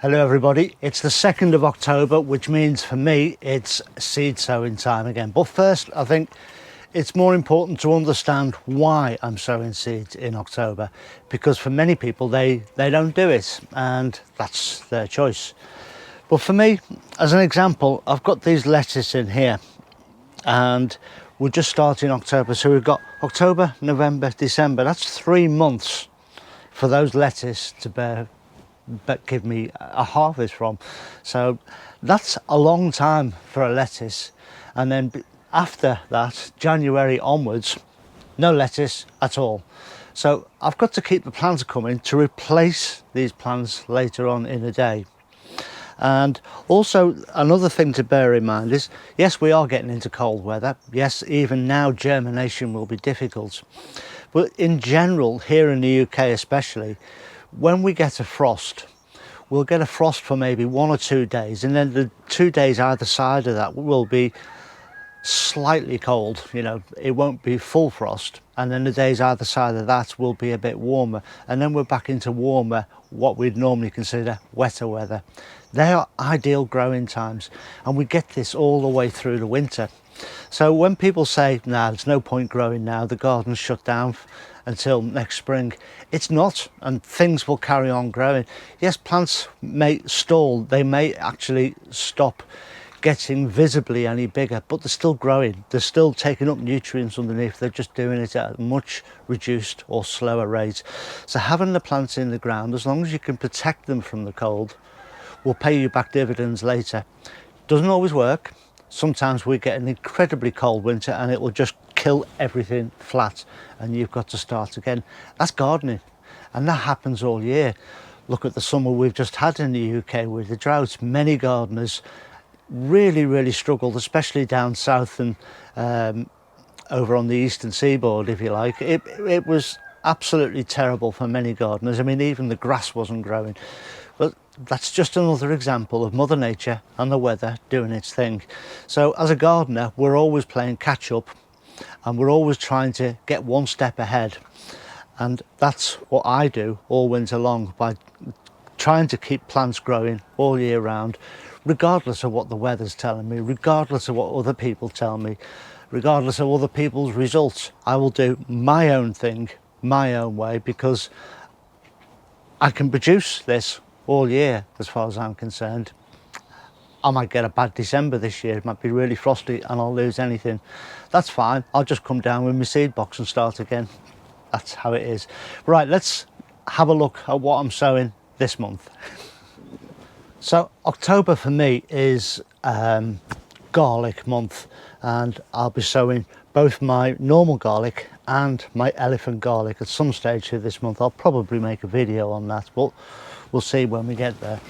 Hello everybody, it's the 2nd of October, which means for me it's seed sowing time again. But first, I think it's more important to understand why I'm sowing seeds in October, because for many people they don't do it and that's their choice. But for me, as an example, I've got these lettuce in here and we're just starting October, so we've got October, November, December. That's 3 months for those lettuce to give me a harvest from. So that's a long time for a lettuce. And then after that, January onwards, no lettuce at all. So I've got to keep the plants coming to replace these plants later on in the day. And also another thing to bear in mind is, yes, we are getting into cold weather. Yes, even now germination will be difficult. But in general, here in the UK especially, when we get a frost, we'll get a frost for maybe 1 or 2 days, and then the 2 days either side of that will be slightly cold. You know, it won't be full frost, and then the days either side of that will be a bit warmer, and then we're back into warmer, what we'd normally consider wetter weather. They are ideal growing times, and we get this all the way through the winter. So when people say, nah, there's no point growing now, the garden's shut down until next spring, it's not, and things will carry on growing. Yes, plants may stall, they may actually stop getting visibly any bigger, but they're still growing, they're still taking up nutrients underneath, they're just doing it at a much reduced or slower rate. So having the plants in the ground, as long as you can protect them from the cold, will pay you back dividends later. Doesn't always work. Sometimes we get an incredibly cold winter and it will just kill everything flat and you've got to start again. That's gardening, and that happens all year. Look at the summer we've just had in the UK with the droughts. Many gardeners really struggled, especially down south and over on the eastern seaboard, if you like. It was absolutely terrible for many gardeners. I mean, even the grass wasn't growing. But that's just another example of Mother Nature and the weather doing its thing. So as a gardener, we're always playing catch up, and we're always trying to get one step ahead. And that's what I do all winter long, by trying to keep plants growing all year round, regardless of what the weather's telling me, regardless of what other people tell me, regardless of other people's results. I will do my own thing, my own way, because I can produce this all year as far as I'm concerned. I might get a bad December this year, it might be really frosty and I'll lose anything. That's fine, I'll just come down with my seed box and start again. That's how it is. Right, let's have a look at what I'm sowing this month. So October for me is garlic month, and I'll be sowing both my normal garlic and my elephant garlic at some stage through this month. I'll probably make a video on that, but we'll see when we get there.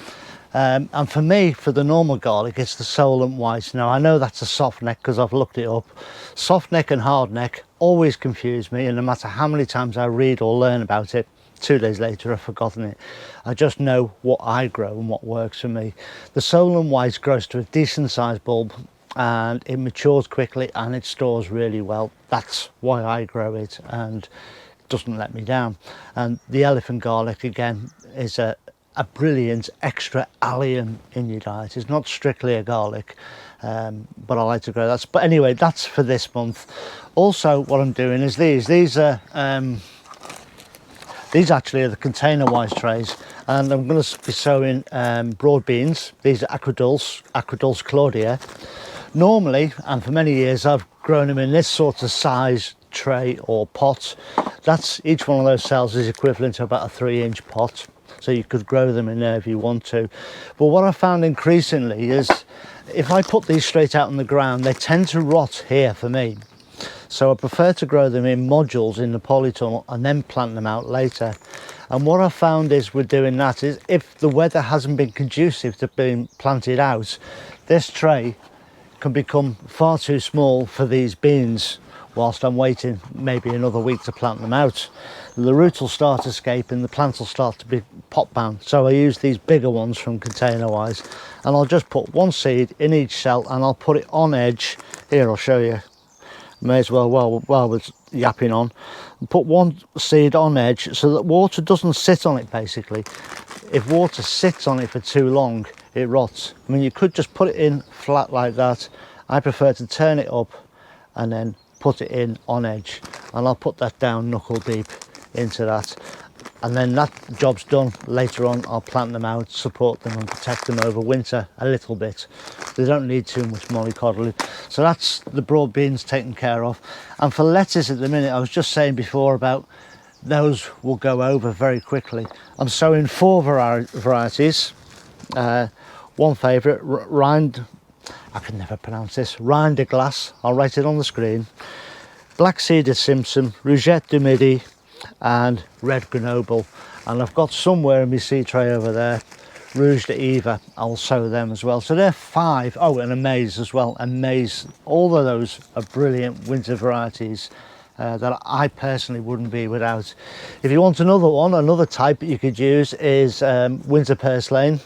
And for me, for the normal garlic, it's the Solent White. Now I know that's a soft neck because I've looked it up. Soft neck and hard neck always confuse me, and no matter how many times I read or learn about it, 2 days later I've forgotten it. I just know what I grow and what works for me. The Solent White grows to a decent sized bulb, and it matures quickly and it stores really well. That's why I grow it, and it doesn't let me down. And the elephant garlic, again, is a brilliant extra allium in your diet. It's not strictly a garlic, but I like to grow that. But anyway, that's for this month. Also, what I'm doing is these actually are the container wise trays, and I'm going to be sowing broad beans. These are Aquadulce Claudia. Normally, and for many years, I've grown them in this sort of size tray or pot. That's, each one of those cells is equivalent to about a 3-inch pot, so you could grow them in there if you want to. But what I found increasingly is, if I put these straight out on the ground, they tend to rot here for me. So I prefer to grow them in modules in the polytunnel and then plant them out later. And what I found is, with doing that, is if the weather hasn't been conducive to being planted out, this tray can become far too small for these beans whilst I'm waiting maybe another week to plant them out. The root will start escaping, the plants will start to be pot bound. So I use these bigger ones from Container Wise, and I'll just put one seed in each cell and I'll put it on edge. Here, I'll show you. May as well, while we're yapping on, put one seed on edge so that water doesn't sit on it basically. if water sits on it for too long, it rots. I mean, you could just put it in flat like that. I prefer to turn it up and then put it in on edge, and I'll put that down knuckle deep into that, and then that job's done. Later on I'll plant them out, support them and protect them over winter a little bit. They don't need too much mollycoddling. So that's the broad beans taken care of. And for lettuce at the minute, I was just saying before about those will go over very quickly. I'm sowing 4 varieties. One favourite, I can never pronounce this, Reine Des Glace, I'll write it on the screen. Black seeded Simpson, Rougette Du Midi and red Grenoble. And I've got somewhere in my seed tray over there, Rouge d'Hiver, I'll sow them as well. So they're 5. Oh, and a maize as well, a maize. All of those are brilliant winter varieties that I personally wouldn't be without. If you want another one, another type you could use is winter purslane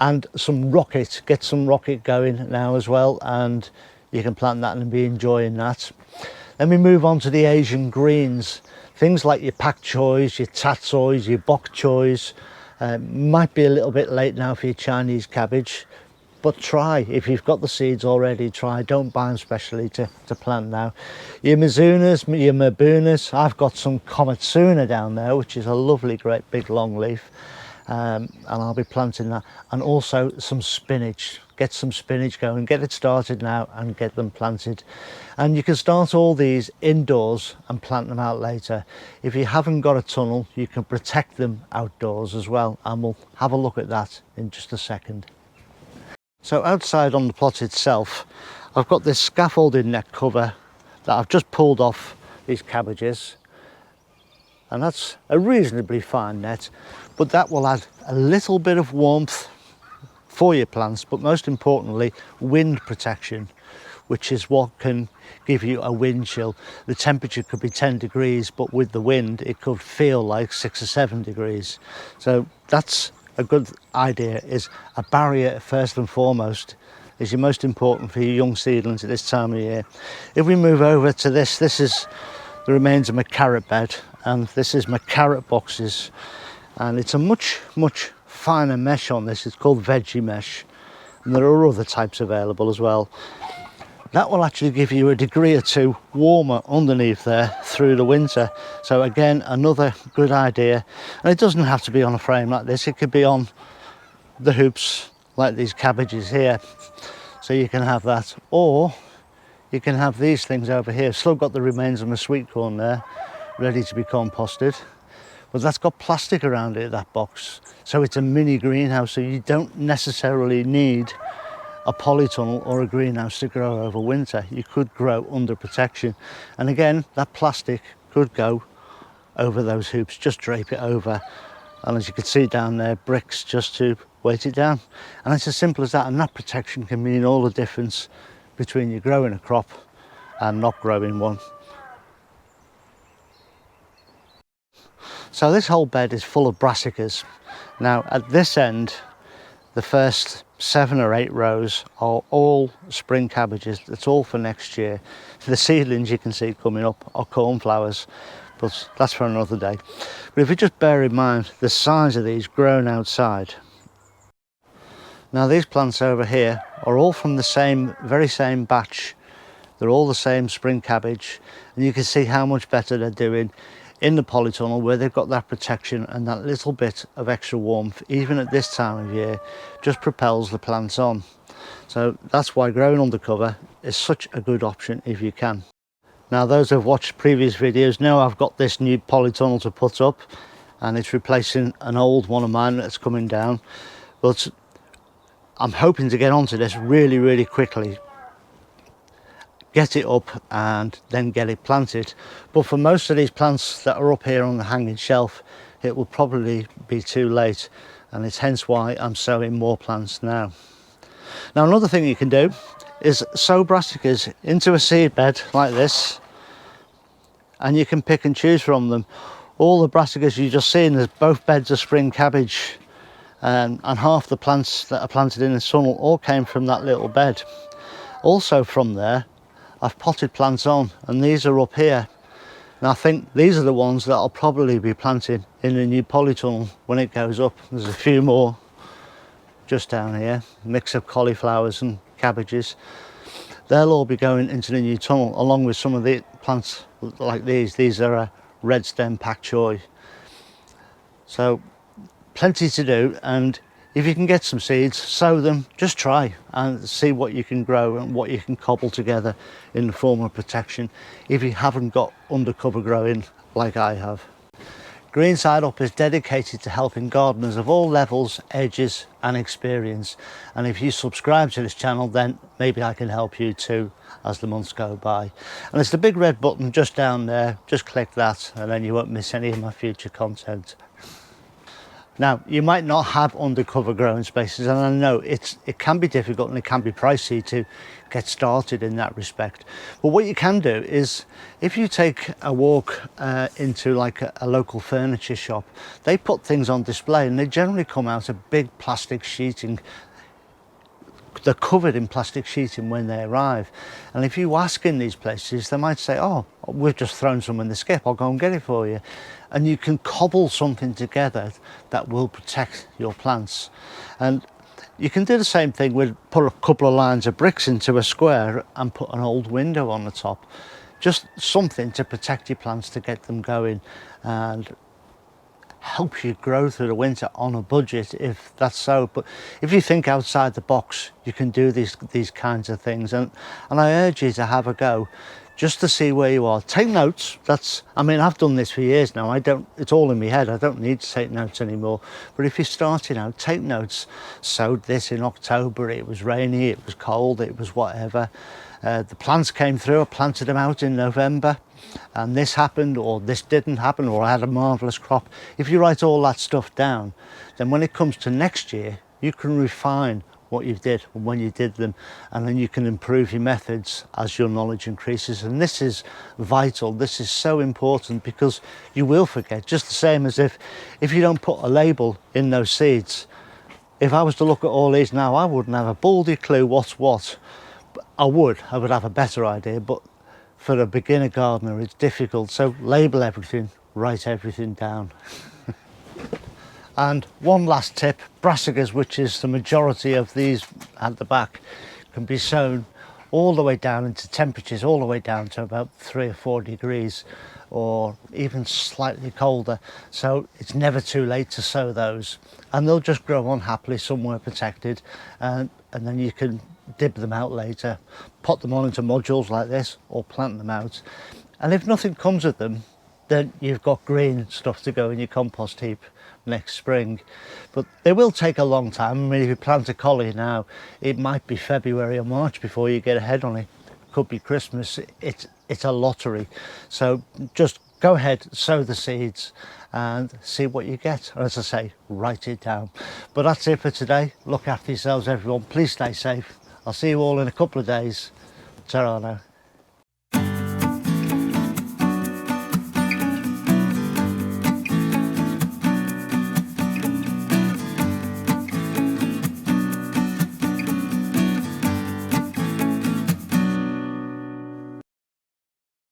and some rocket. Get some rocket going now as well, and you can plant that and be enjoying that. Then we move on to the Asian greens. Things like your Pak Chois, your Tatsois, your BokChois. Might be a little bit late now for your Chinese cabbage, but try. If you've got the seeds already, try. Don't buy them specially to plant now. Your Mizunas, your Mibunas. I've got some Komatsuna down there, which is a lovely, great big long leaf. And I'll be planting that. And also some spinach. Get some spinach going, get it started now and get them planted. And you can start all these indoors and plant them out later. If you haven't got a tunnel, you can protect them outdoors as well, and we'll have a look at that in just a second. So outside on the plot itself, I've got this scaffolding net cover that I've just pulled off these cabbages, and that's a reasonably fine net, but that will add a little bit of warmth for your plants, but most importantly wind protection, which is what can give you a wind chill. The temperature could be 10 degrees, but with the wind it could feel like 6 or 7 degrees. So that's a good idea. Is a barrier first and foremost is your most important for your young seedlings at this time of year. If we move over to this is the remains of my carrot bed, and this is my carrot boxes, and it's a much finer mesh on this. It's called veggie mesh, and there are other types available as well. That will actually give you a degree or 2 warmer underneath there through the winter. So again, another good idea. And it doesn't have to be on a frame like this, it could be on the hoops like these cabbages here, so you can have that, or you can have these things over here. Still got the remains of my sweet corn there ready to be composted, but that's got plastic around it, that box, so it's a mini greenhouse. So you don't necessarily need a polytunnel or a greenhouse to grow over winter. You could grow under protection, and again that plastic could go over those hoops. Just drape it over, and as you can see down there, bricks just to weight it down, and it's as simple as that. And that protection can mean all the difference between you growing a crop and not growing one. So this whole bed is full of brassicas. Now at this end, the first 7 or 8 rows are all spring cabbages. That's all for next year. The seedlings you can see coming up are cornflowers, but that's for another day. But if you just bear in mind the size of these grown outside. Now these plants over here are all from the very same batch. They're all the same spring cabbage, and you can see how much better they're doing in the polytunnel, where they've got that protection, and that little bit of extra warmth, even at this time of year, just propels the plants on. So that's why growing under cover is such a good option if you can. Now those who have watched previous videos know I've got this new polytunnel to put up, and it's replacing an old one of mine that's coming down, but I'm hoping to get onto this really quickly, get it up and then get it planted. But for most of these plants that are up here on the hanging shelf, it will probably be too late, and it's hence why I'm sowing more plants now. Now another thing you can do is sow brassicas into a seed bed like this, and you can pick and choose from them. All the brassicas you just seen, there's both beds of spring cabbage, and half the plants that are planted in the tunnel all came from that little bed. Also from there I've potted plants on, and these are up here And I think these are the ones that I'll probably be planting in the new polytunnel when it goes up. There's a few more just down here, mix of cauliflowers and cabbages. They'll all be going into the new tunnel along with some of the plants like these. These are a red stem Pak Choi. So plenty to do, and if you can get some seeds, sow them, just try and see what you can grow and what you can cobble together in the form of protection if you haven't got undercover growing like I have. Green Side Up is dedicated to helping gardeners of all levels, ages and experience, and if you subscribe to this channel then maybe I can help you too as the months go by. And it's the big red button just down there, just click that and then you won't miss any of my future content. Now, you might not have undercover growing spaces, and I know it can be difficult and it can be pricey to get started in that respect. But what you can do is, if you take a walk into like a local furniture shop, they put things on display and they generally come out of big plastic sheeting. They're covered in plastic sheeting when they arrive, and if you ask in these places they might say, oh, we've just thrown some in the skip, I'll go and get it for you. And you can cobble something together that will protect your plants. And you can do the same thing with put a couple of lines of bricks into a square and put an old window on the top, just something to protect your plants, to get them going and help you grow through the winter on a budget, if that's so. But if you think outside the box, you can do these kinds of things, and I urge you to have a go just to see where you are. Take notes. I mean, I've done this for years now. It's all in my head. I don't need to take notes anymore. But if you're starting out, take notes. Sowed this in October, it was rainy, it was cold, it was whatever. The plants came through, I planted them out in November, and this happened, or this didn't happen, or I had a marvellous crop. If you write all that stuff down, then when it comes to next year, you can refine what you did and when you did them, and then you can improve your methods as your knowledge increases. And this is vital. This is so important, because you will forget, just the same as if you don't put a label in those seeds. If I was to look at all these now, I wouldn't have a baldy clue what's what. I would have a better idea, but for a beginner gardener it's difficult. So label everything, write everything down. And one last tip, Brassicas, which is the majority of these at the back, can be sown all the way down into temperatures, all the way down to about 3 or 4 degrees, or even slightly colder. So it's never too late to sow those, and they'll just grow on happily somewhere protected, and then you can dib them out later, pot them on into modules like this, or plant them out. And if nothing comes of them, then you've got green stuff to go in your compost heap next spring. But they will take a long time. I mean, if you plant a collie now, it might be February or March before you get ahead on it. Could be Christmas. It's a lottery. So just go ahead, sow the seeds and see what you get. Or as I say, write it down. But that's it for today. Look after yourselves, everyone. Please stay safe. I'll see you all in a couple of days. Ta-ra now.